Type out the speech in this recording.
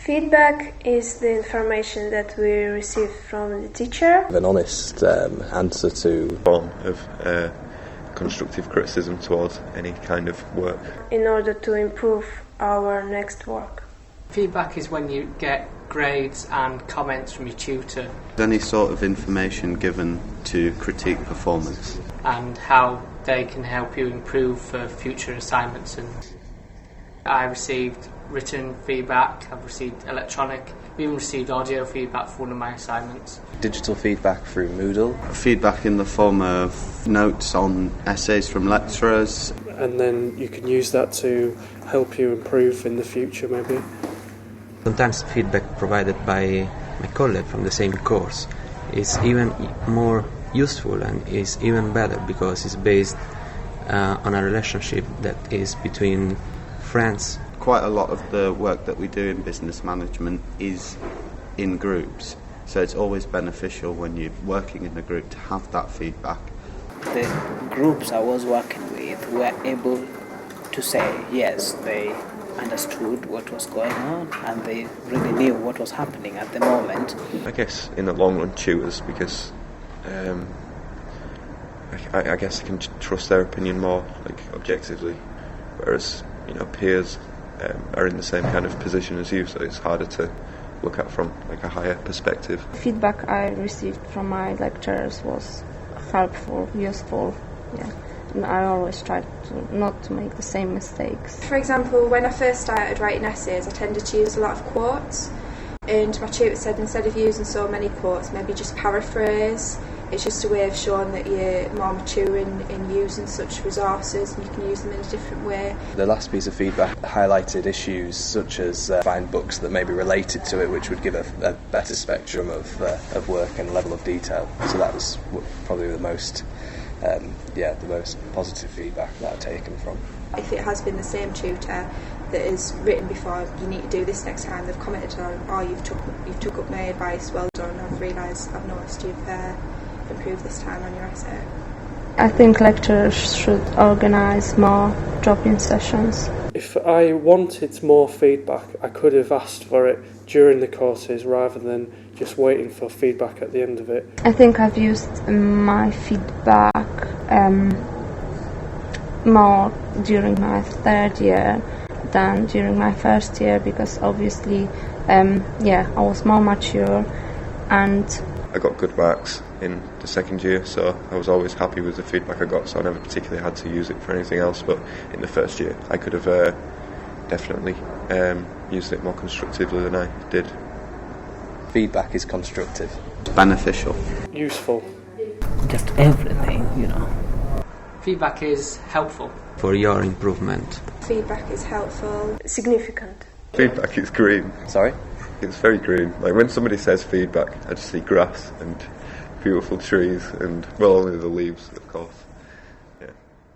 Feedback is the information that we receive from the teacher. An honest answer to form of constructive criticism towards any kind of work. In order to improve our next work. Feedback is when you get grades and comments from your tutor. Any sort of information given to critique performance. And how they can help you improve for future assignments. And I received written feedback, I've received electronic, we even received audio feedback for one of my assignments. Digital feedback through Moodle. Feedback in the form of notes on essays from lecturers. And then you can use that to help you improve in the future maybe. Sometimes feedback provided by my colleague from the same course is even more useful and is even better because it's based on a relationship that is between friends. Quite a lot of the work that we do in business management is in groups, so it's always beneficial when you're working in a group to have that feedback. The groups I was working with were able to say yes, they understood what was going on and they really knew what was happening at the moment. I guess in the long run tutors, because I guess I can trust their opinion more, like objectively, whereas peers are in the same kind of position as you, so it's harder to look at from like a higher perspective. Feedback I received from my lecturers was helpful, useful, and I always tried not to make the same mistakes. For example, when I first started writing essays, I tended to use a lot of quotes, and my tutor said instead of using so many quotes, maybe just paraphrase. It's just a way of showing that you're more mature in using such resources and you can use them in a different way. The last piece of feedback highlighted issues such as find books that may be related to it, which would give a better spectrum of work and level of detail. So that was probably the most positive feedback that I've taken from. If it has been the same tutor that has written before, you need to do this next time, they've commented on, you've took up my advice, well done, I've noticed you've improved this time on your essay. I think lecturers should organise more drop-in sessions. If I wanted more feedback, I could have asked for it during the courses rather than just waiting for feedback at the end of it. I think I've used my feedback more during my third year than during my first year because obviously I was more mature and I got good marks in the second year, so I was always happy with the feedback I got, so I never particularly had to use it for anything else. But in the first year I could have definitely used it more constructively than I did. Feedback is constructive. Beneficial. Useful. Just everything, Feedback is helpful. For your improvement. Feedback is helpful. Significant. Feedback is green. Sorry? It's very green. Like when somebody says feedback, I just see grass and beautiful trees and, well, only the leaves, of course.